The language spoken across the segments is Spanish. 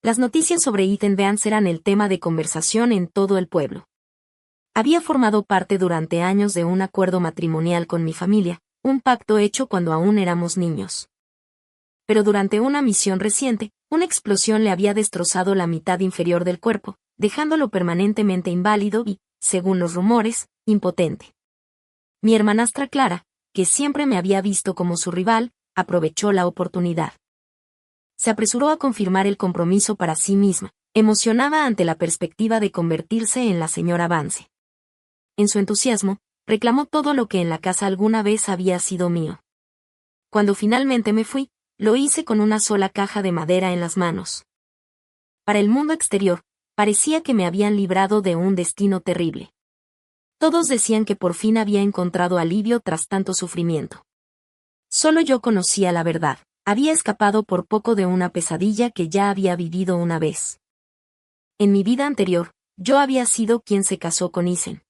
Las noticias sobre Ethan Vance eran el tema de conversación en todo el pueblo. Había formado parte durante años de un acuerdo matrimonial con mi familia, un pacto hecho cuando aún éramos niños. Pero durante una misión reciente, una explosión le había destrozado la mitad inferior del cuerpo, dejándolo permanentemente inválido y, según los rumores, impotente. Mi hermanastra Clara, que siempre me había visto como su rival, aprovechó la oportunidad. Se apresuró a confirmar el compromiso para sí misma, emocionada ante la perspectiva de convertirse en la señora Vance. En su entusiasmo, reclamó todo lo que en la casa alguna vez había sido mío. Cuando finalmente me fui, lo hice con una sola caja de madera en las manos. Para el mundo exterior, parecía que me habían librado de un destino terrible. Todos decían que por fin había encontrado alivio tras tanto sufrimiento. Solo yo conocía la verdad. Había escapado por poco de una pesadilla que ya había vivido una vez. En mi vida anterior, yo había sido quien se casó con Ethan.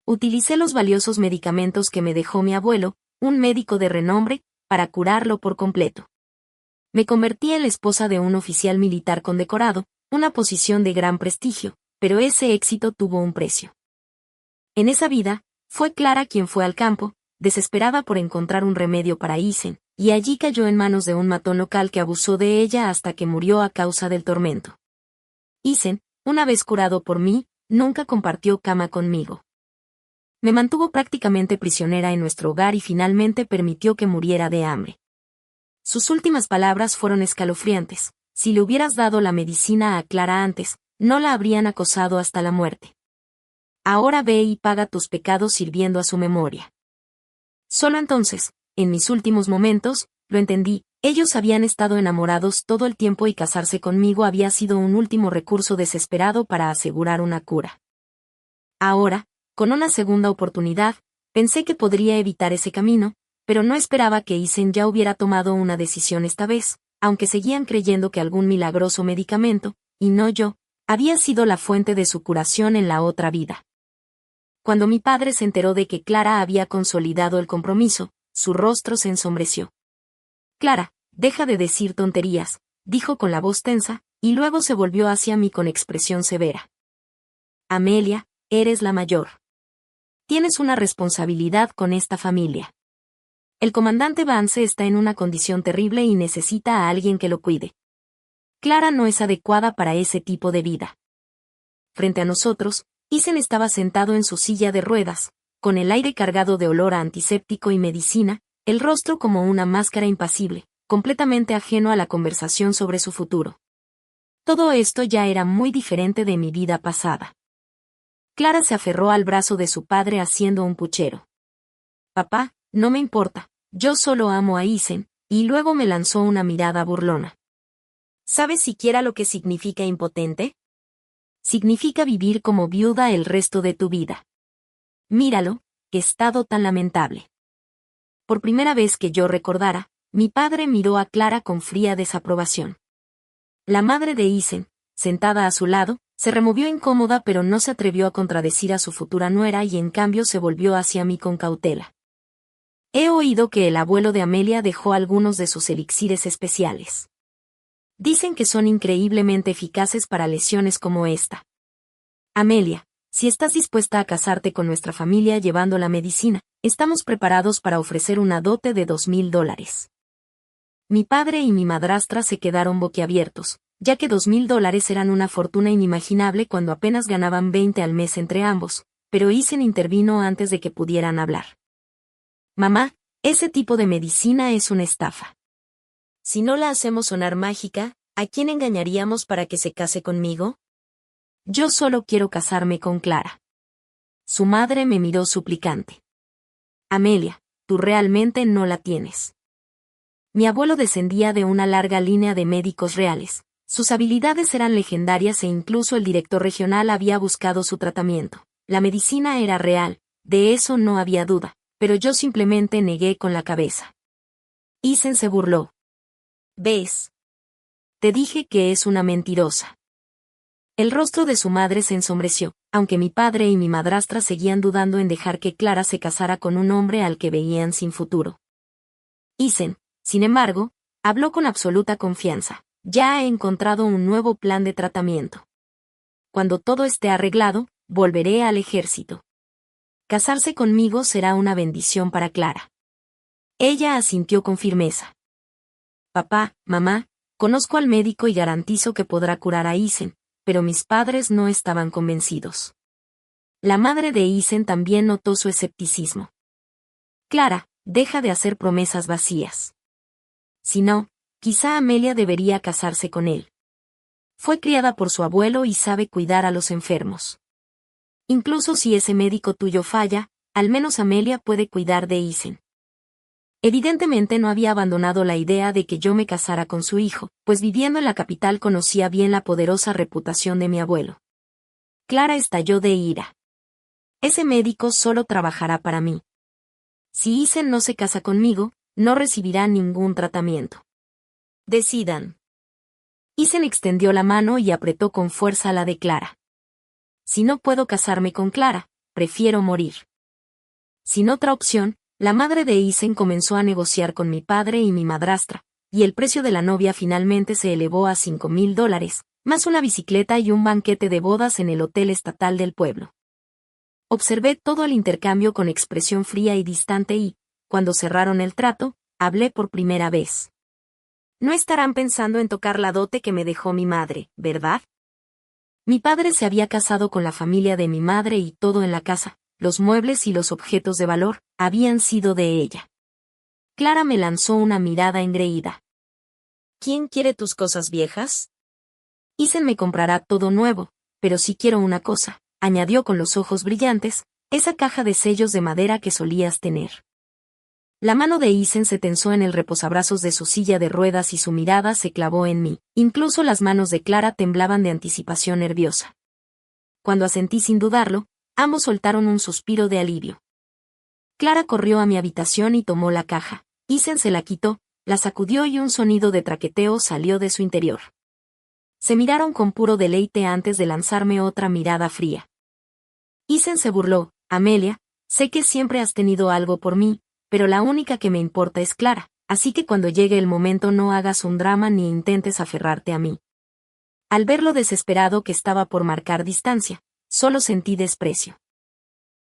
Utilicé los valiosos medicamentos que me dejó mi abuelo, un médico de renombre, para curarlo por completo. Me convertí en la esposa de un oficial militar condecorado, una posición de gran prestigio, pero ese éxito tuvo un precio. En esa vida, fue Clara quien fue al campo, desesperada por encontrar un remedio para Ethan, y allí cayó en manos de un matón local que abusó de ella hasta que murió a causa del tormento. Ethan, una vez curado por mí, nunca compartió cama conmigo. Me mantuvo prácticamente prisionera en nuestro hogar y finalmente permitió que muriera de hambre. Sus últimas palabras fueron escalofriantes: si le hubieras dado la medicina a Clara antes, no la habrían acosado hasta la muerte. Ahora ve y paga tus pecados sirviendo a su memoria. Solo entonces, en mis últimos momentos, lo entendí. Ellos habían estado enamorados todo el tiempo y casarse conmigo había sido un último recurso desesperado para asegurar una cura. Ahora, con una segunda oportunidad, pensé que podría evitar ese camino, pero no esperaba que Ethan ya hubiera tomado una decisión esta vez, aunque seguían creyendo que algún milagroso medicamento, y no yo, había sido la fuente de su curación en la otra vida. Cuando mi padre se enteró de que Clara había consolidado el compromiso, su rostro se ensombreció. Clara, deja de decir tonterías, dijo con la voz tensa, y luego se volvió hacia mí con expresión severa. Amelia, eres la mayor. Tienes una responsabilidad con esta familia. El comandante Vance está en una condición terrible y necesita a alguien que lo cuide. Clara no es adecuada para ese tipo de vida. Frente a nosotros, Ethan estaba sentado en su silla de ruedas, con el aire cargado de olor a antiséptico y medicina, el rostro como una máscara impasible, completamente ajeno a la conversación sobre su futuro. Todo esto ya era muy diferente de mi vida pasada. Clara se aferró al brazo de su padre haciendo un puchero. Papá, no me importa, yo solo amo a Ethan, y luego me lanzó una mirada burlona. ¿Sabes siquiera lo que significa impotente? Significa vivir como viuda el resto de tu vida. Míralo, qué estado tan lamentable. Por primera vez que yo recordara, mi padre miró a Clara con fría desaprobación. La madre de Ethan, sentada a su lado, se removió incómoda pero no se atrevió a contradecir a su futura nuera y en cambio se volvió hacia mí con cautela. He oído que el abuelo de Amelia dejó algunos de sus elixires especiales. Dicen que son increíblemente eficaces para lesiones como esta. Amelia, si estás dispuesta a casarte con nuestra familia llevando la medicina, estamos preparados para ofrecer una dote de $2,000. Mi padre y mi madrastra se quedaron boquiabiertos, ya que $2,000 eran una fortuna inimaginable cuando apenas ganaban 20 al mes entre ambos, pero Ethan intervino antes de que pudieran hablar. Mamá, ese tipo de medicina es una estafa. Si no la hacemos sonar mágica, ¿a quién engañaríamos para que se case conmigo? Yo solo quiero casarme con Clara. Su madre me miró suplicante. Amelia, tú realmente no la tienes. Mi abuelo descendía de una larga línea de médicos reales. Sus habilidades eran legendarias e incluso el director regional había buscado su tratamiento. La medicina era real, de eso no había duda, pero yo simplemente negué con la cabeza. Ethan se burló. ¿Ves? Te dije que es una mentirosa. El rostro de su madre se ensombreció, aunque mi padre y mi madrastra seguían dudando en dejar que Clara se casara con un hombre al que veían sin futuro. Ethan, sin embargo, habló con absoluta confianza. Ya he encontrado un nuevo plan de tratamiento. Cuando todo esté arreglado, volveré al ejército. Casarse conmigo será una bendición para Clara. Ella asintió con firmeza. Papá, mamá, conozco al médico y garantizo que podrá curar a Isen, pero mis padres no estaban convencidos. La madre de Isen también notó su escepticismo. Clara, deja de hacer promesas vacías. Si no, quizá Amelia debería casarse con él. Fue criada por su abuelo y sabe cuidar a los enfermos. Incluso si ese médico tuyo falla, al menos Amelia puede cuidar de Isen. Evidentemente no había abandonado la idea de que yo me casara con su hijo, pues viviendo en la capital conocía bien la poderosa reputación de mi abuelo. Clara estalló de ira. Ese médico solo trabajará para mí. Si Isen no se casa conmigo, no recibirá ningún tratamiento. Decidan. Isen extendió la mano y apretó con fuerza la de Clara. Si no puedo casarme con Clara, prefiero morir. Sin otra opción, la madre de Isen comenzó a negociar con mi padre y mi madrastra, y el precio de la novia finalmente se elevó a $5,000, más una bicicleta y un banquete de bodas en el hotel estatal del pueblo. Observé todo el intercambio con expresión fría y distante y, cuando cerraron el trato, hablé por primera vez. No estarán pensando en tocar la dote que me dejó mi madre, ¿verdad? Mi padre se había casado con la familia de mi madre y todo en la casa, los muebles y los objetos de valor, habían sido de ella. Clara me lanzó una mirada engreída. ¿Quién quiere tus cosas viejas? Isen me comprará todo nuevo, pero sí quiero una cosa, añadió con los ojos brillantes, esa caja de sellos de madera que solías tener. La mano de Isen se tensó en el reposabrazos de su silla de ruedas y su mirada se clavó en mí, incluso las manos de Clara temblaban de anticipación nerviosa. Cuando asentí sin dudarlo, ambos soltaron un suspiro de alivio. Clara corrió a mi habitación y tomó la caja. Isen se la quitó, la sacudió y un sonido de traqueteo salió de su interior. Se miraron con puro deleite antes de lanzarme otra mirada fría. Isen se burló, Amelia, sé que siempre has tenido algo por mí, pero la única que me importa es Clara, así que cuando llegue el momento no hagas un drama ni intentes aferrarte a mí. Al ver lo desesperado que estaba por marcar distancia, solo sentí desprecio.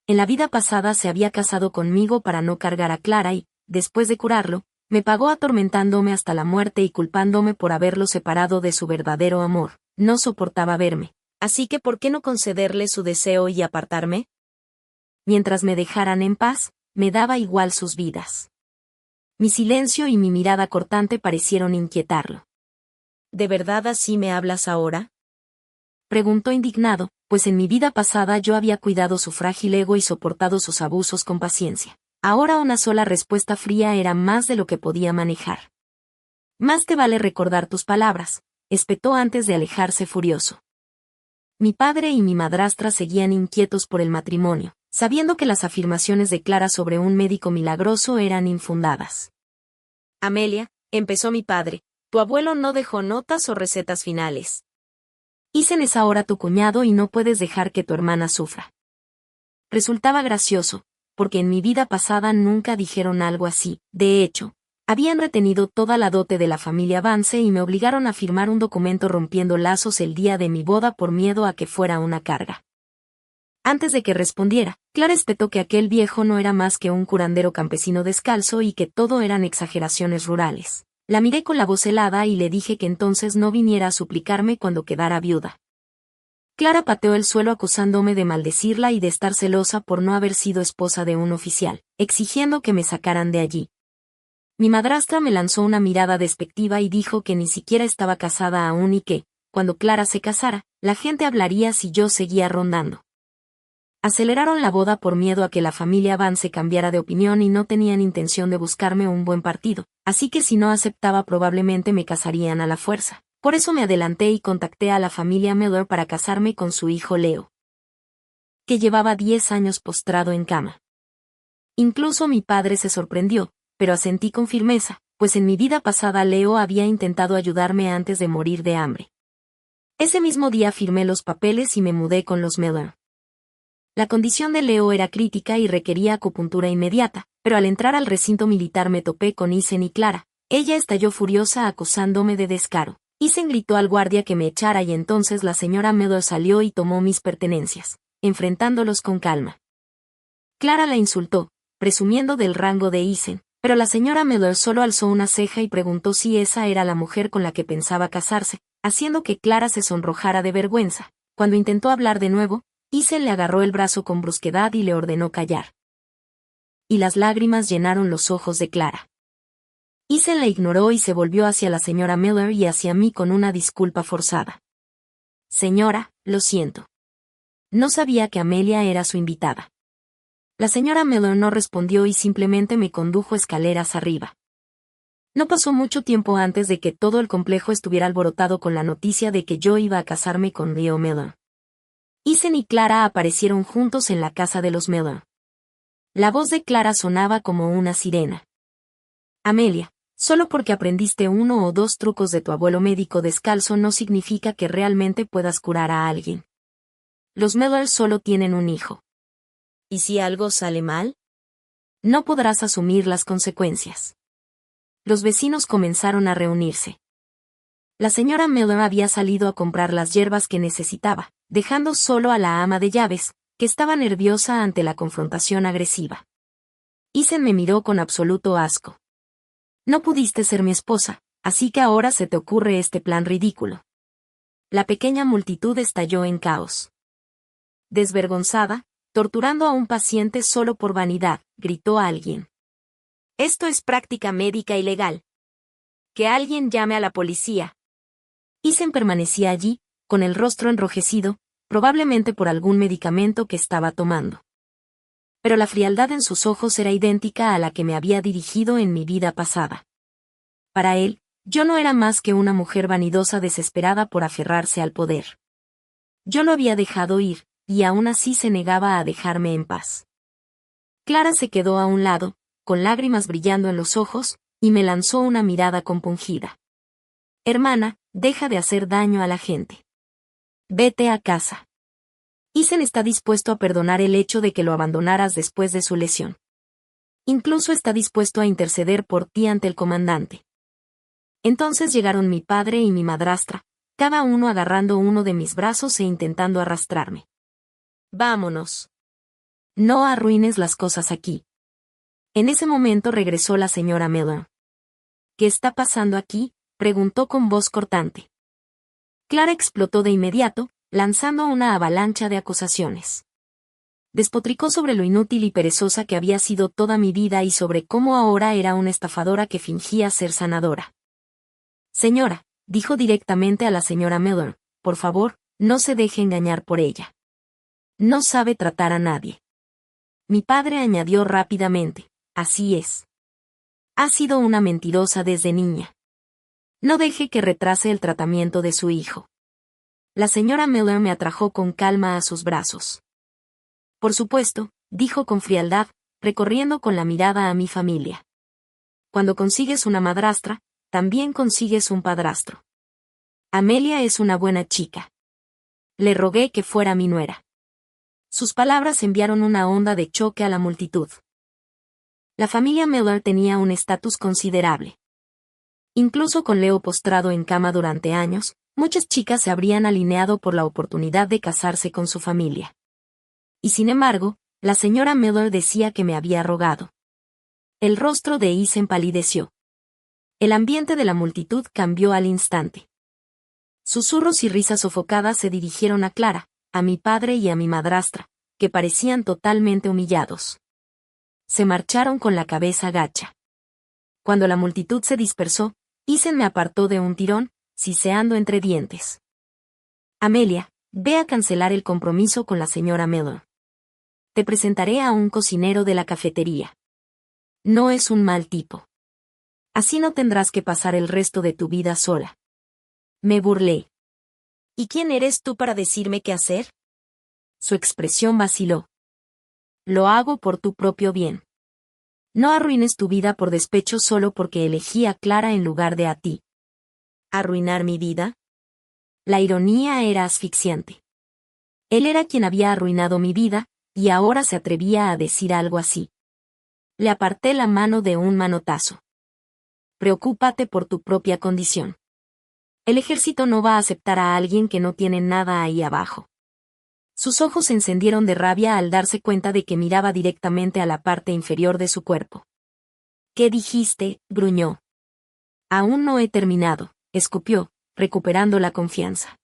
En la vida pasada se había casado conmigo para no cargar a Clara y, después de curarlo, me pagó atormentándome hasta la muerte y culpándome por haberlo separado de su verdadero amor. No soportaba verme, así que ¿por qué no concederle su deseo y apartarme? Mientras me dejaran en paz, me daba igual sus vidas. Mi silencio y mi mirada cortante parecieron inquietarlo. ¿De verdad así me hablas ahora? Preguntó indignado, pues en mi vida pasada yo había cuidado su frágil ego y soportado sus abusos con paciencia. Ahora una sola respuesta fría era más de lo que podía manejar. Más te vale recordar tus palabras, espetó antes de alejarse furioso. Mi padre y mi madrastra seguían inquietos por el matrimonio, sabiendo que las afirmaciones de Clara sobre un médico milagroso eran infundadas. Amelia, empezó mi padre, tu abuelo no dejó notas o recetas finales. Isen es ahora tu cuñado y no puedes dejar que tu hermana sufra. Resultaba gracioso, porque en mi vida pasada nunca dijeron algo así. De hecho, habían retenido toda la dote de la familia Vance y me obligaron a firmar un documento rompiendo lazos el día de mi boda por miedo a que fuera una carga. Antes de que respondiera, Clara espetó que aquel viejo no era más que un curandero campesino descalzo y que todo eran exageraciones rurales. La miré con la voz helada y le dije que entonces no viniera a suplicarme cuando quedara viuda. Clara pateó el suelo acusándome de maldecirla y de estar celosa por no haber sido esposa de un oficial, exigiendo que me sacaran de allí. Mi madrastra me lanzó una mirada despectiva y dijo que ni siquiera estaba casada aún y que, cuando Clara se casara, la gente hablaría si yo seguía rondando. Aceleraron la boda por miedo a que la familia Vance cambiara de opinión y no tenían intención de buscarme un buen partido, así que si no aceptaba probablemente me casarían a la fuerza. Por eso me adelanté y contacté a la familia Miller para casarme con su hijo Leo, que llevaba 10 años postrado en cama. Incluso mi padre se sorprendió, pero asentí con firmeza, pues en mi vida pasada Leo había intentado ayudarme antes de morir de hambre. Ese mismo día firmé los papeles y me mudé con los Miller. La condición de Leo era crítica y requería acupuntura inmediata, pero al entrar al recinto militar me topé con Isen y Clara. Ella estalló furiosa acusándome de descaro. Isen gritó al guardia que me echara y entonces la señora Miller salió y tomó mis pertenencias, enfrentándolos con calma. Clara la insultó, presumiendo del rango de Isen, pero la señora Miller solo alzó una ceja y preguntó si esa era la mujer con la que pensaba casarse, haciendo que Clara se sonrojara de vergüenza. Cuando intentó hablar de nuevo, Isen le agarró el brazo con brusquedad y le ordenó callar. Y las lágrimas llenaron los ojos de Clara. Isen la ignoró y se volvió hacia la señora Miller y hacia mí con una disculpa forzada. Señora, lo siento. No sabía que Amelia era su invitada. La señora Miller no respondió y simplemente me condujo escaleras arriba. No pasó mucho tiempo antes de que todo el complejo estuviera alborotado con la noticia de que yo iba a casarme con Leo Miller. Isen y Clara aparecieron juntos en la casa de los Miller. La voz de Clara sonaba como una sirena. Amelia, solo porque aprendiste 1 o 2 trucos de tu abuelo médico descalzo no significa que realmente puedas curar a alguien. Los Miller solo tienen un hijo. ¿Y si algo sale mal? No podrás asumir las consecuencias. Los vecinos comenzaron a reunirse. La señora Miller había salido a comprar las hierbas que necesitaba, dejando solo a la ama de llaves, que estaba nerviosa ante la confrontación agresiva. Isen me miró con absoluto asco. No pudiste ser mi esposa, así que ahora se te ocurre este plan ridículo. La pequeña multitud estalló en caos. Desvergonzada, torturando a un paciente solo por vanidad, gritó a alguien. Esto es práctica médica ilegal. Que alguien llame a la policía. Isen permanecía allí, con el rostro enrojecido, probablemente por algún medicamento que estaba tomando. Pero la frialdad en sus ojos era idéntica a la que me había dirigido en mi vida pasada. Para él, yo no era más que una mujer vanidosa desesperada por aferrarse al poder. Yo lo había dejado ir, y aún así se negaba a dejarme en paz. Clara se quedó a un lado, con lágrimas brillando en los ojos, y me lanzó una mirada compungida. Hermana, deja de hacer daño a la gente. Vete a casa. Isen está dispuesto a perdonar el hecho de que lo abandonaras después de su lesión. Incluso está dispuesto a interceder por ti ante el comandante. Entonces llegaron mi padre y mi madrastra, cada uno agarrando uno de mis brazos e intentando arrastrarme. Vámonos. No arruines las cosas aquí. En ese momento regresó la señora Miller. ¿Qué está pasando aquí?, preguntó con voz cortante. Clara explotó de inmediato, lanzando una avalancha de acusaciones. Despotricó sobre lo inútil y perezosa que había sido toda mi vida y sobre cómo ahora era una estafadora que fingía ser sanadora. Señora, dijo directamente a la señora Miller, por favor, no se deje engañar por ella. No sabe tratar a nadie. Mi padre añadió rápidamente, así es. Ha sido una mentirosa desde niña. No deje que retrase el tratamiento de su hijo. La señora Miller me atrajo con calma a sus brazos. Por supuesto, dijo con frialdad, recorriendo con la mirada a mi familia. Cuando consigues una madrastra, también consigues un padrastro. Amelia es una buena chica. Le rogué que fuera mi nuera. Sus palabras enviaron una onda de choque a la multitud. La familia Miller tenía un estatus considerable. Incluso con Leo postrado en cama durante años, muchas chicas se habrían alineado por la oportunidad de casarse con su familia. Y sin embargo, la señora Miller decía que me había rogado. El rostro de Isen empalideció. El ambiente de la multitud cambió al instante. Susurros y risas sofocadas se dirigieron a Clara, a mi padre y a mi madrastra, que parecían totalmente humillados. Se marcharon con la cabeza gacha. Cuando la multitud se dispersó, Isen me apartó de un tirón, siseando entre dientes. Amelia, ve a cancelar el compromiso con la señora Miller. Te presentaré a un cocinero de la cafetería. No es un mal tipo. Así no tendrás que pasar el resto de tu vida sola. Me burlé. ¿Y quién eres tú para decirme qué hacer? Su expresión vaciló. Lo hago por tu propio bien. No arruines tu vida por despecho solo porque elegí a Clara en lugar de a ti. ¿Arruinar mi vida? La ironía era asfixiante. Él era quien había arruinado mi vida, y ahora se atrevía a decir algo así. Le aparté la mano de un manotazo. Preocúpate por tu propia condición. El ejército no va a aceptar a alguien que no tiene nada ahí abajo. Sus ojos se encendieron de rabia al darse cuenta de que miraba directamente a la parte inferior de su cuerpo. ¿Qué dijiste?, gruñó. Aún no he terminado, escupió, recuperando la confianza.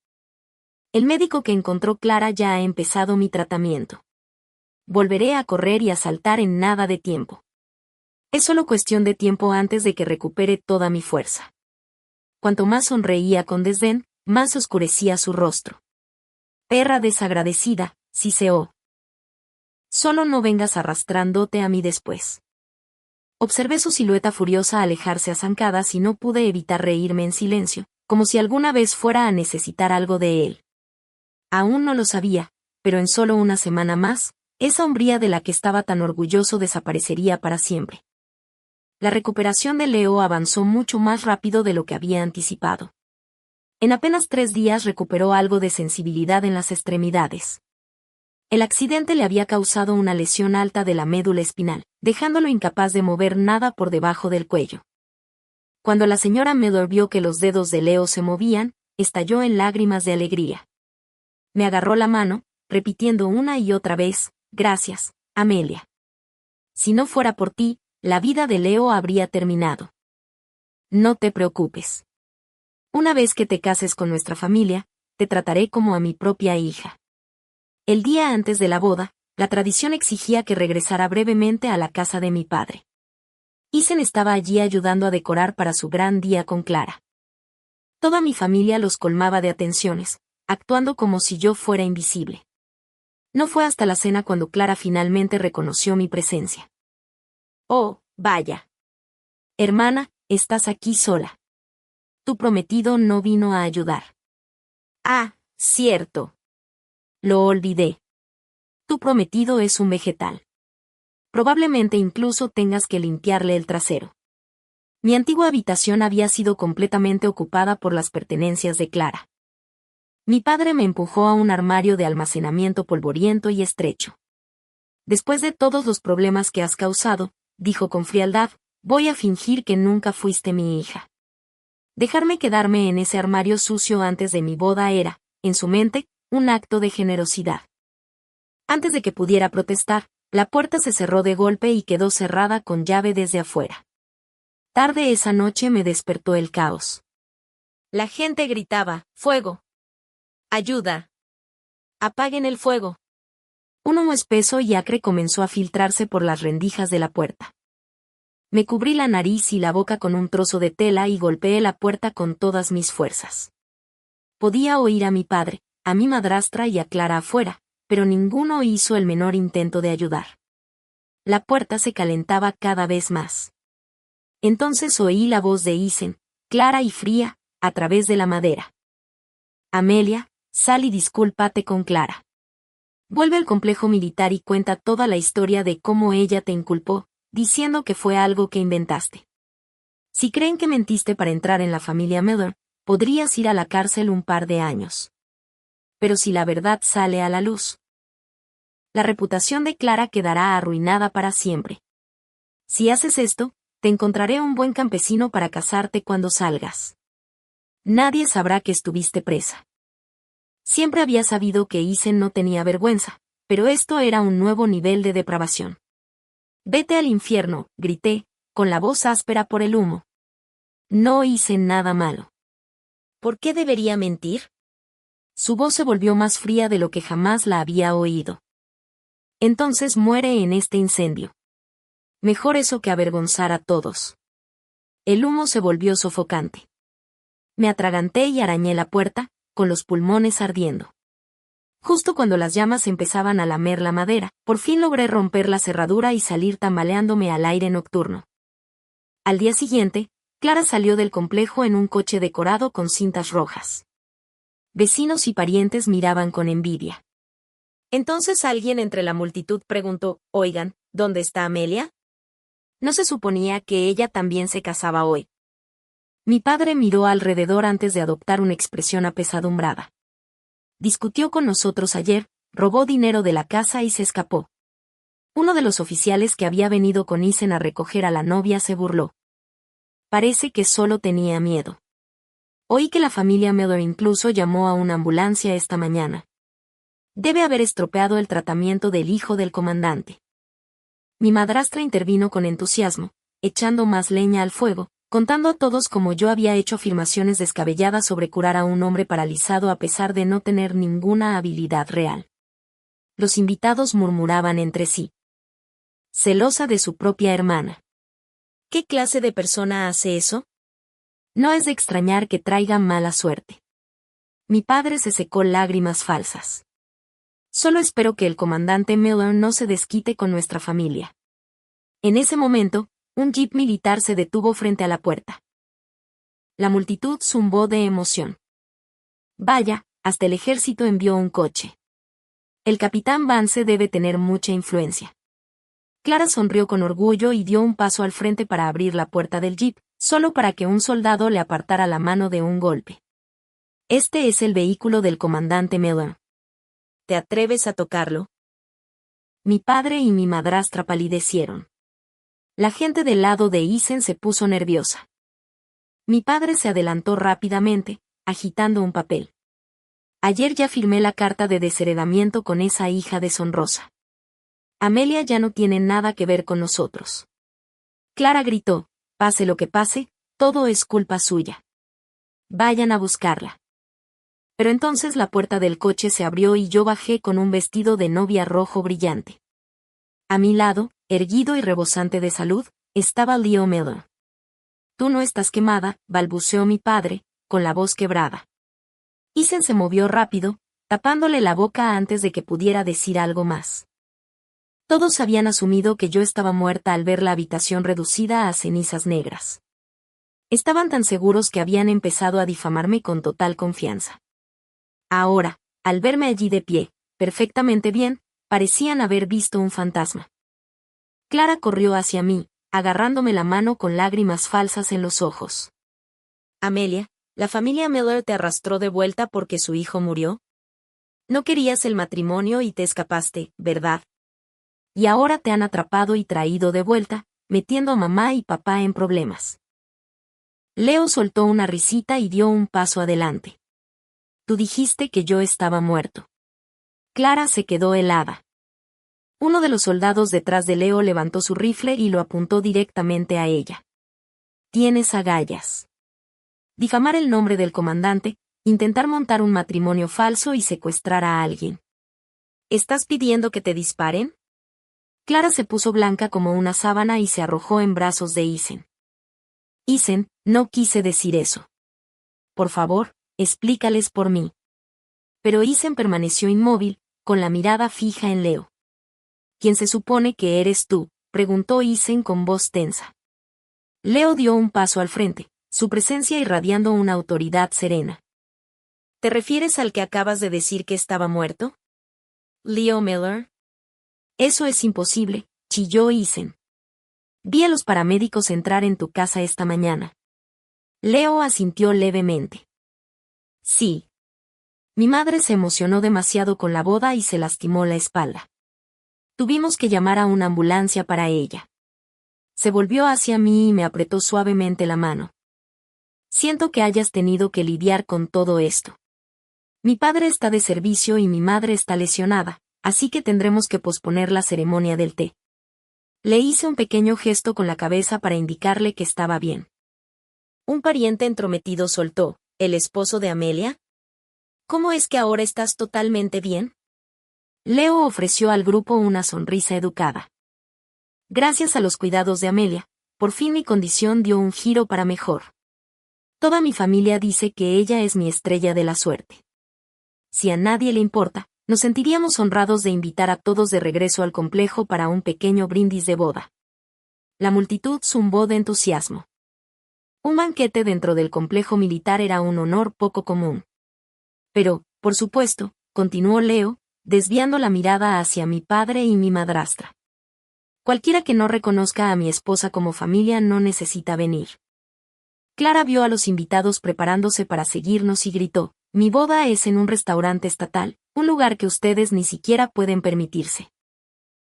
El médico que encontró Clara ya ha empezado mi tratamiento. Volveré a correr y a saltar en nada de tiempo. Es solo cuestión de tiempo antes de que recupere toda mi fuerza. Cuanto más sonreía con desdén, más oscurecía su rostro. Perra desagradecida, siseó. Solo no vengas arrastrándote a mí después. Observé su silueta furiosa alejarse a zancadas y no pude evitar reírme en silencio, como si alguna vez fuera a necesitar algo de él. Aún no lo sabía, pero en solo una semana más, esa hombría de la que estaba tan orgulloso desaparecería para siempre. La recuperación de Leo avanzó mucho más rápido de lo que había anticipado. En apenas 3 días recuperó algo de sensibilidad en las extremidades. El accidente le había causado una lesión alta de la médula espinal, dejándolo incapaz de mover nada por debajo del cuello. Cuando la señora Miller vio que los dedos de Leo se movían, estalló en lágrimas de alegría. Me agarró la mano, repitiendo una y otra vez, «Gracias, Amelia. Si no fuera por ti, la vida de Leo habría terminado. No te preocupes. Una vez que te cases con nuestra familia, te trataré como a mi propia hija». El día antes de la boda, la tradición exigía que regresara brevemente a la casa de mi padre. Isen estaba allí ayudando a decorar para su gran día con Clara. Toda mi familia los colmaba de atenciones, actuando como si yo fuera invisible. No fue hasta la cena cuando Clara finalmente reconoció mi presencia. «Oh, vaya. Hermana, estás aquí sola. Tu prometido no vino a ayudar». «Ah, cierto. Lo olvidé. Tu prometido es un vegetal. Probablemente incluso tengas que limpiarle el trasero». Mi antigua habitación había sido completamente ocupada por las pertenencias de Clara. Mi padre me empujó a un armario de almacenamiento polvoriento y estrecho. «Después de todos los problemas que has causado», dijo con frialdad, «voy a fingir que nunca fuiste mi hija». Dejarme quedarme en ese armario sucio antes de mi boda era, en su mente, un acto de generosidad. Antes de que pudiera protestar, la puerta se cerró de golpe y quedó cerrada con llave desde afuera. Tarde esa noche me despertó el caos. La gente gritaba, «¡Fuego! ¡Ayuda! ¡Apaguen el fuego!». Un humo espeso y acre comenzó a filtrarse por las rendijas de la puerta. Me cubrí la nariz y la boca con un trozo de tela y golpeé la puerta con todas mis fuerzas. Podía oír a mi padre, a mi madrastra y a Clara afuera, pero ninguno hizo el menor intento de ayudar. La puerta se calentaba cada vez más. Entonces oí la voz de Isen, clara y fría, a través de la madera. «Amelia, sal y discúlpate con Clara. Vuelve al complejo militar y cuenta toda la historia de cómo ella te inculpó, diciendo que fue algo que inventaste. Si creen que mentiste para entrar en la familia Miller, podrías ir a la cárcel un par de años. Pero si la verdad sale a la luz, la reputación de Clara quedará arruinada para siempre. Si haces esto, te encontraré un buen campesino para casarte cuando salgas. Nadie sabrá que estuviste presa». Siempre había sabido que Isen no tenía vergüenza, pero esto era un nuevo nivel de depravación. «Vete al infierno», grité, con la voz áspera por el humo. No hice nada malo. ¿Por qué debería mentir? Su voz se volvió más fría de lo que jamás la había oído. «Entonces muere en este incendio. Mejor eso que avergonzar a todos». El humo se volvió sofocante. Me atraganté y arañé la puerta, con los pulmones ardiendo. Justo cuando las llamas empezaban a lamer la madera, por fin logré romper la cerradura y salir tambaleándome al aire nocturno. Al día siguiente, Clara salió del complejo en un coche decorado con cintas rojas. Vecinos y parientes miraban con envidia. Entonces alguien entre la multitud preguntó, «Oigan, ¿dónde está Amelia? ¿No se suponía que ella también se casaba hoy?». Mi padre miró alrededor antes de adoptar una expresión apesadumbrada. «Discutió con nosotros ayer, robó dinero de la casa y se escapó». Uno de los oficiales que había venido con Isen a recoger a la novia se burló. «Parece que solo tenía miedo». Oí que la familia Miller incluso llamó a una ambulancia esta mañana. Debe haber estropeado el tratamiento del hijo del comandante. Mi madrastra intervino con entusiasmo, echando más leña al fuego, contando a todos cómo yo había hecho afirmaciones descabelladas sobre curar a un hombre paralizado a pesar de no tener ninguna habilidad real. Los invitados murmuraban entre sí. Celosa de su propia hermana. ¿Qué clase de persona hace eso? No es de extrañar que traiga mala suerte. Mi padre se secó lágrimas falsas. Solo espero que el comandante Miller no se desquite con nuestra familia. En ese momento, un jeep militar se detuvo frente a la puerta. La multitud zumbó de emoción. Vaya, hasta el ejército envió un coche. El capitán Vance debe tener mucha influencia. Clara sonrió con orgullo y dio un paso al frente para abrir la puerta del jeep, solo para que un soldado le apartara la mano de un golpe. Este es el vehículo del comandante Miller. ¿Te atreves a tocarlo? Mi padre y mi madrastra palidecieron. La gente del lado de Isen se puso nerviosa. Mi padre se adelantó rápidamente, agitando un papel. Ayer ya firmé la carta de desheredamiento con esa hija deshonrosa. Amelia ya no tiene nada que ver con nosotros. Clara gritó, pase lo que pase, todo es culpa suya. Vayan a buscarla. Pero entonces la puerta del coche se abrió y yo bajé con un vestido de novia rojo brillante. A mi lado, erguido y rebosante de salud, estaba Leo Miller. Tú no estás quemada, balbuceó mi padre, con la voz quebrada. Isen se movió rápido, tapándole la boca antes de que pudiera decir algo más. Todos habían asumido que yo estaba muerta al ver la habitación reducida a cenizas negras. Estaban tan seguros que habían empezado a difamarme con total confianza. Ahora, al verme allí de pie, perfectamente bien, parecían haber visto un fantasma. Clara corrió hacia mí, agarrándome la mano con lágrimas falsas en los ojos. Amelia, ¿la familia Miller te arrastró de vuelta porque su hijo murió? No querías el matrimonio y te escapaste, ¿verdad? Y ahora te han atrapado y traído de vuelta, metiendo a mamá y papá en problemas. Leo soltó una risita y dio un paso adelante. Tú dijiste que yo estaba muerto. Clara se quedó helada. Uno de los soldados detrás de Leo levantó su rifle y lo apuntó directamente a ella. Tienes agallas. Difamar el nombre del comandante, intentar montar un matrimonio falso y secuestrar a alguien. ¿Estás pidiendo que te disparen? Clara se puso blanca como una sábana y se arrojó en brazos de Isen. Isen, no quise decir eso. Por favor, explícales por mí. Pero Isen permaneció inmóvil, con la mirada fija en Leo. ¿Quién se supone que eres tú?, preguntó Isen con voz tensa. Leo dio un paso al frente, su presencia irradiando una autoridad serena. ¿Te refieres al que acabas de decir que estaba muerto? ¿Leo Miller? Eso es imposible, chilló Isen. Vi a los paramédicos entrar en tu casa esta mañana. Leo asintió levemente. Sí. Mi madre se emocionó demasiado con la boda y se lastimó la espalda. Tuvimos que llamar a una ambulancia para ella. Se volvió hacia mí y me apretó suavemente la mano. Siento que hayas tenido que lidiar con todo esto. Mi padre está de servicio y mi madre está lesionada, así que tendremos que posponer la ceremonia del té. Le hice un pequeño gesto con la cabeza para indicarle que estaba bien. Un pariente entrometido soltó, ¿el esposo de Amelia? ¿Cómo es que ahora estás totalmente bien? Leo ofreció al grupo una sonrisa educada. Gracias a los cuidados de Amelia, por fin mi condición dio un giro para mejor. Toda mi familia dice que ella es mi estrella de la suerte. Si a nadie le importa, nos sentiríamos honrados de invitar a todos de regreso al complejo para un pequeño brindis de boda. La multitud zumbó de entusiasmo. Un banquete dentro del complejo militar era un honor poco común. Pero, por supuesto, continuó Leo, desviando la mirada hacia mi padre y mi madrastra. Cualquiera que no reconozca a mi esposa como familia no necesita venir. Clara vio a los invitados preparándose para seguirnos y gritó, mi boda es en un restaurante estatal, un lugar que ustedes ni siquiera pueden permitirse.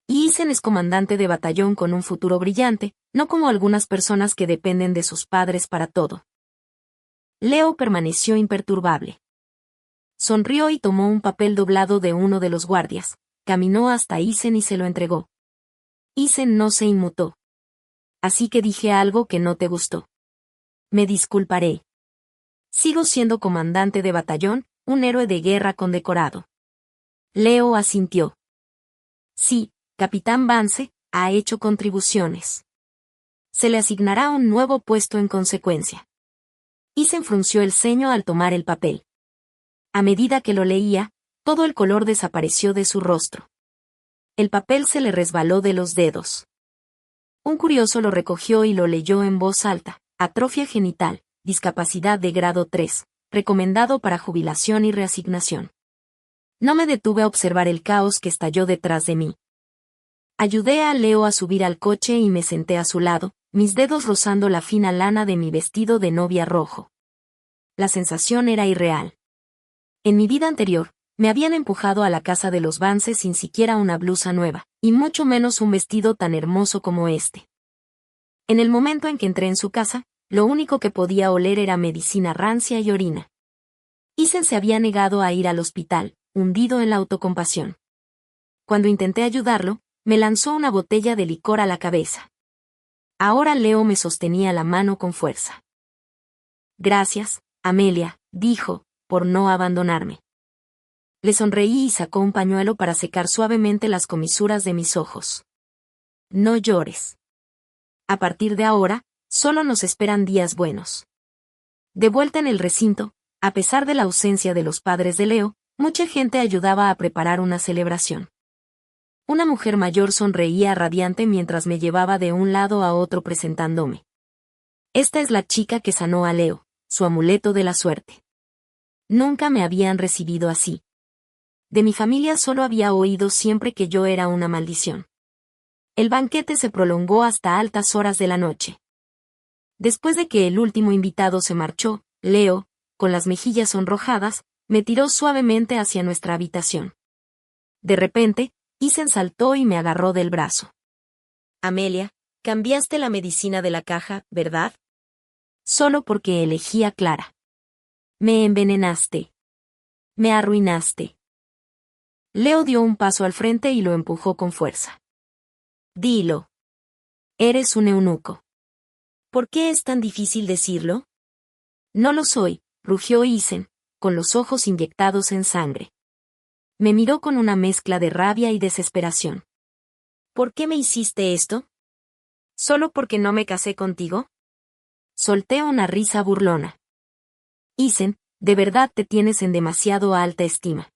Y Isen es comandante de batallón con un futuro brillante, no como algunas personas que dependen de sus padres para todo. Leo permaneció imperturbable. Sonrió y tomó un papel doblado de uno de los guardias, caminó hasta Isen y se lo entregó. Isen no se inmutó. Así que dije algo que no te gustó. Me disculparé. Sigo siendo comandante de batallón, un héroe de guerra condecorado. Leo asintió. Sí, Capitán Vance, ha hecho contribuciones. Se le asignará un nuevo puesto en consecuencia. Isen frunció el ceño al tomar el papel. A medida que lo leía, todo el color desapareció de su rostro. El papel se le resbaló de los dedos. Un curioso lo recogió y lo leyó en voz alta. Atrofia genital, discapacidad de grado 3, recomendado para jubilación y reasignación. No me detuve a observar el caos que estalló detrás de mí. Ayudé a Leo a subir al coche y me senté a su lado, mis dedos rozando la fina lana de mi vestido de novia rojo. La sensación era irreal. En mi vida anterior, me habían empujado a la casa de los Vance sin siquiera una blusa nueva, y mucho menos un vestido tan hermoso como este. En el momento en que entré en su casa, lo único que podía oler era medicina rancia y orina. Isen se había negado a ir al hospital, hundido en la autocompasión. Cuando intenté ayudarlo, me lanzó una botella de licor a la cabeza. Ahora Leo me sostenía la mano con fuerza. Gracias, Amelia, dijo, por no abandonarme. Le sonreí y sacó un pañuelo para secar suavemente las comisuras de mis ojos. No llores. A partir de ahora, solo nos esperan días buenos. De vuelta en el recinto, a pesar de la ausencia de los padres de Leo, mucha gente ayudaba a preparar una celebración. Una mujer mayor sonreía radiante mientras me llevaba de un lado a otro presentándome. Esta es la chica que sanó a Leo, su amuleto de la suerte. Nunca me habían recibido así. De mi familia solo había oído siempre que yo era una maldición. El banquete se prolongó hasta altas horas de la noche. Después de que el último invitado se marchó, Leo, con las mejillas sonrojadas, me tiró suavemente hacia nuestra habitación. De repente, Isen saltó y me agarró del brazo. Amelia, cambiaste la medicina de la caja, ¿verdad? Solo porque elegí a Clara. Me envenenaste. Me arruinaste. Leo dio un paso al frente y lo empujó con fuerza. Dilo. Eres un eunuco. ¿Por qué es tan difícil decirlo? No lo soy, rugió Isen, con los ojos inyectados en sangre. Me miró con una mezcla de rabia y desesperación. ¿Por qué me hiciste esto? ¿Solo porque no me casé contigo? Solté una risa burlona. Isen, de verdad te tienes en demasiado alta estima.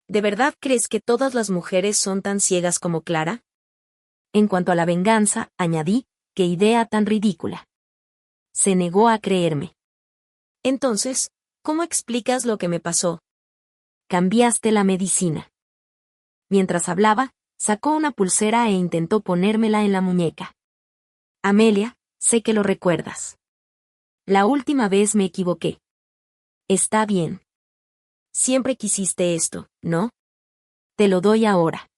¿De verdad crees que todas las mujeres son tan ciegas como Clara? En cuanto a la venganza, añadí, qué idea tan ridícula. Se negó a creerme. Entonces, ¿cómo explicas lo que me pasó? Cambiaste la medicina. Mientras hablaba, sacó una pulsera e intentó ponérmela en la muñeca. Amelia, sé que lo recuerdas. La última vez me equivoqué. Está bien. Siempre quisiste esto, ¿no? Te lo doy ahora.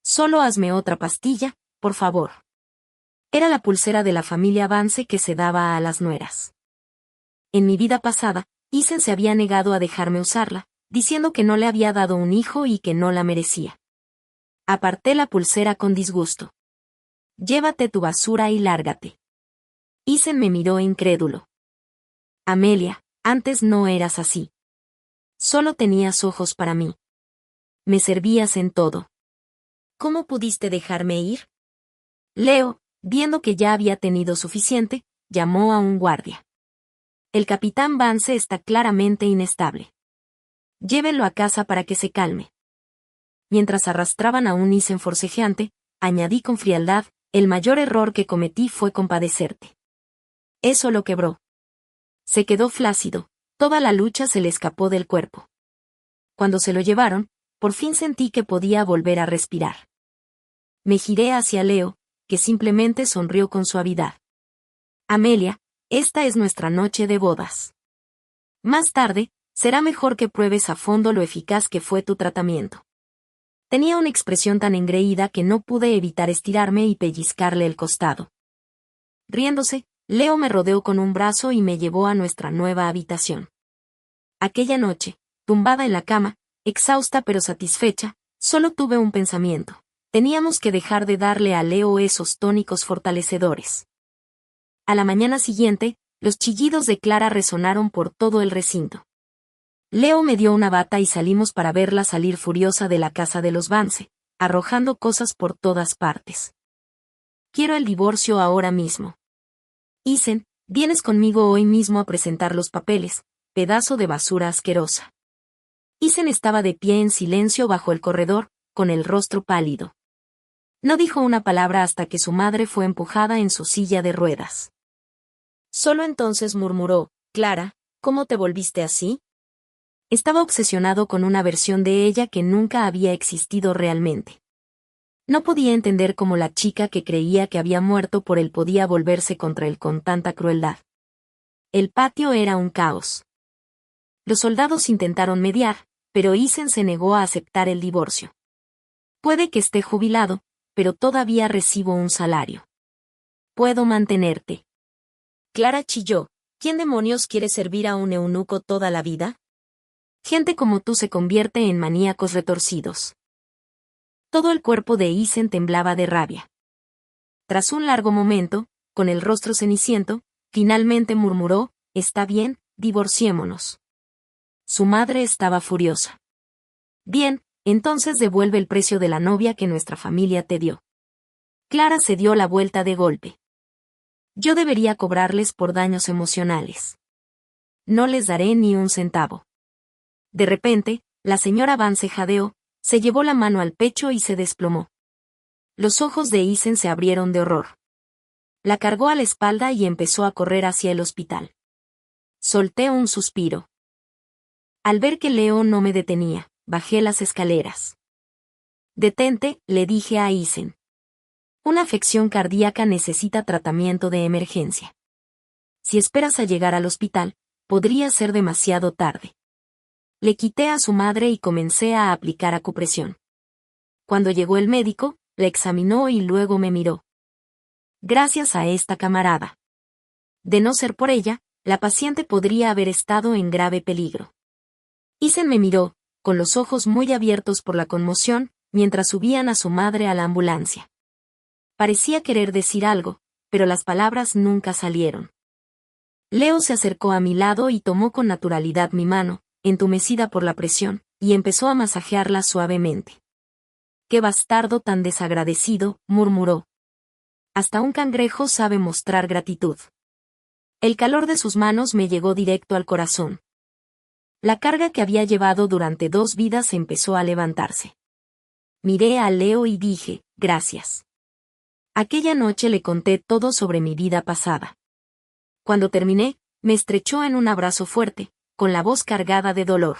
Solo hazme otra pastilla, por favor. Era la pulsera de la familia Vance que se daba a las nueras. En mi vida pasada, Isen se había negado a dejarme usarla, diciendo que no le había dado un hijo y que no la merecía. Aparté la pulsera con disgusto. Llévate tu basura y lárgate. Isen me miró incrédulo. Amelia, antes no eras así. Solo tenías ojos para mí. Me servías en todo. ¿Cómo pudiste dejarme ir? Leo, viendo que ya había tenido suficiente, llamó a un guardia. El capitán Vance está claramente inestable. Llévenlo a casa para que se calme. Mientras arrastraban a un Isen forcejeante, añadí con frialdad, el mayor error que cometí fue compadecerte. Eso lo quebró. Se quedó flácido, toda la lucha se le escapó del cuerpo. Cuando se lo llevaron, por fin sentí que podía volver a respirar. Me giré hacia Leo, que simplemente sonrió con suavidad. Amelia, esta es nuestra noche de bodas. Más tarde, será mejor que pruebes a fondo lo eficaz que fue tu tratamiento. Tenía una expresión tan engreída que no pude evitar estirarme y pellizcarle el costado. Riéndose, Leo me rodeó con un brazo y me llevó a nuestra nueva habitación. Aquella noche, tumbada en la cama, exhausta pero satisfecha, solo tuve un pensamiento. Teníamos que dejar de darle a Leo esos tónicos fortalecedores. A la mañana siguiente, los chillidos de Clara resonaron por todo el recinto. Leo me dio una bata y salimos para verla salir furiosa de la casa de los Vance, arrojando cosas por todas partes. Quiero el divorcio ahora mismo. Isen, vienes conmigo hoy mismo a presentar los papeles, pedazo de basura asquerosa. Isen estaba de pie en silencio bajo el corredor, con el rostro pálido. No dijo una palabra hasta que su madre fue empujada en su silla de ruedas. Solo entonces murmuró, «Clara, ¿cómo te volviste así?» Estaba obsesionado con una versión de ella que nunca había existido realmente. No podía entender cómo la chica que creía que había muerto por él podía volverse contra él con tanta crueldad. El patio era un caos. Los soldados intentaron mediar, pero Isen se negó a aceptar el divorcio. Puede que esté jubilado, pero todavía recibo un salario. Puedo mantenerte. Clara chilló, ¿quién demonios quiere servir a un eunuco toda la vida? Gente como tú se convierte en maníacos retorcidos. Todo el cuerpo de Isen temblaba de rabia. Tras un largo momento, con el rostro ceniciento, finalmente murmuró, «Está bien, divorciémonos». Su madre estaba furiosa. «Bien, entonces devuelve el precio de la novia que nuestra familia te dio». Clara se dio la vuelta de golpe. «Yo debería cobrarles por daños emocionales. No les daré ni un centavo». De repente, la señora Vance jadeó, se llevó la mano al pecho y se desplomó. Los ojos de Isen se abrieron de horror. La cargó a la espalda y empezó a correr hacia el hospital. Solté un suspiro. Al ver que Leo no me detenía, bajé las escaleras. «Detente», le dije a Isen. «Una afección cardíaca necesita tratamiento de emergencia. Si esperas a llegar al hospital, podría ser demasiado tarde». Le quité a su madre y comencé a aplicar acupresión. Cuando llegó el médico, la examinó y luego me miró. «Gracias a esta camarada. De no ser por ella, la paciente podría haber estado en grave peligro». Isen me miró, con los ojos muy abiertos por la conmoción, mientras subían a su madre a la ambulancia. Parecía querer decir algo, pero las palabras nunca salieron. Leo se acercó a mi lado y tomó con naturalidad mi mano, entumecida por la presión, y empezó a masajearla suavemente. «Qué bastardo tan desagradecido», murmuró. «Hasta un cangrejo sabe mostrar gratitud». El calor de sus manos me llegó directo al corazón. La carga que había llevado durante 2 vidas empezó a levantarse. Miré a Leo y dije, «Gracias». Aquella noche le conté todo sobre mi vida pasada. Cuando terminé, me estrechó en un abrazo fuerte, con la voz cargada de dolor.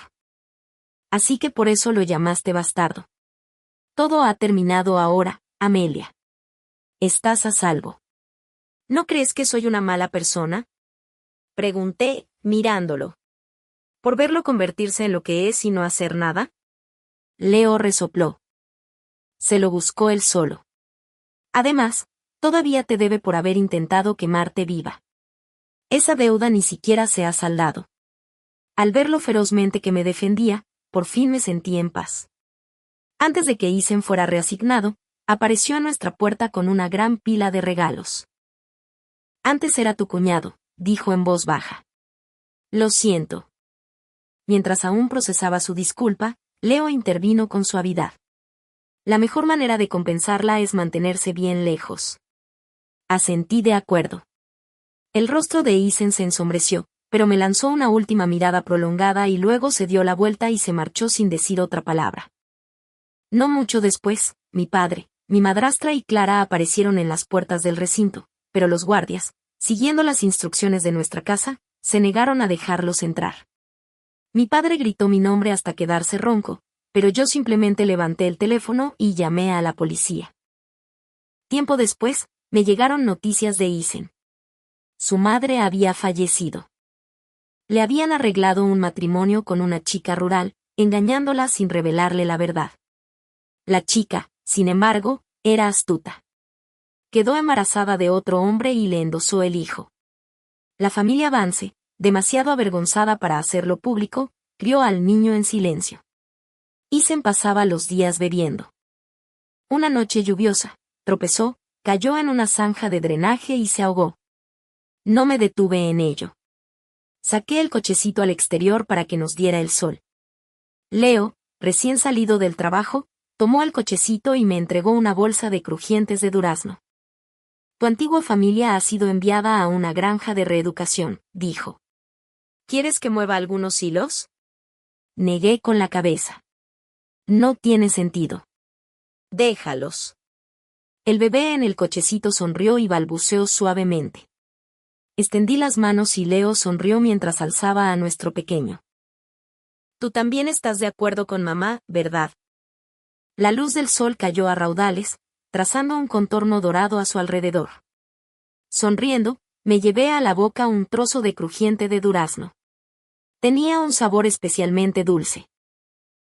«Así que por eso lo llamaste bastardo. Todo ha terminado ahora, Amelia. Estás a salvo». «¿No crees que soy una mala persona?», pregunté, mirándolo. «¿Por verlo convertirse en lo que es y no hacer nada?». Leo resopló. «Se lo buscó él solo. Además, todavía te debe por haber intentado quemarte viva. Esa deuda ni siquiera se ha saldado». Al verlo ferozmente que me defendía, por fin me sentí en paz. Antes de que Isen fuera reasignado, apareció a nuestra puerta con una gran pila de regalos. «Antes era tu cuñado», dijo en voz baja. «Lo siento». Mientras aún procesaba su disculpa, Leo intervino con suavidad. «La mejor manera de compensarla es mantenerse bien lejos». Asentí de acuerdo. El rostro de Isen se ensombreció, pero me lanzó una última mirada prolongada y luego se dio la vuelta y se marchó sin decir otra palabra. No mucho después, mi padre, mi madrastra y Clara aparecieron en las puertas del recinto, pero los guardias, siguiendo las instrucciones de nuestra casa, se negaron a dejarlos entrar. Mi padre gritó mi nombre hasta quedarse ronco, pero yo simplemente levanté el teléfono y llamé a la policía. Tiempo después, me llegaron noticias de Isen. Su madre había fallecido. Le habían arreglado un matrimonio con una chica rural, engañándola sin revelarle la verdad. La chica, sin embargo, era astuta. Quedó embarazada de otro hombre y le endosó el hijo. La familia Vance, demasiado avergonzada para hacerlo público, crió al niño en silencio. Isen pasaba los días bebiendo. Una noche lluviosa, tropezó, cayó en una zanja de drenaje y se ahogó. No me detuve en ello. Saqué el cochecito al exterior para que nos diera el sol. Leo, recién salido del trabajo, tomó el cochecito y me entregó una bolsa de crujientes de durazno. Tu antigua familia ha sido enviada a una granja de reeducación, dijo. ¿Quieres que mueva algunos hilos? Negué con la cabeza. No tiene sentido. Déjalos. El bebé en el cochecito sonrió y balbuceó suavemente. Extendí las manos y Leo sonrió mientras alzaba a nuestro pequeño. Tú también estás de acuerdo con mamá, ¿verdad? La luz del sol cayó a raudales, trazando un contorno dorado a su alrededor. Sonriendo, me llevé a la boca un trozo de crujiente de durazno. Tenía un sabor especialmente dulce.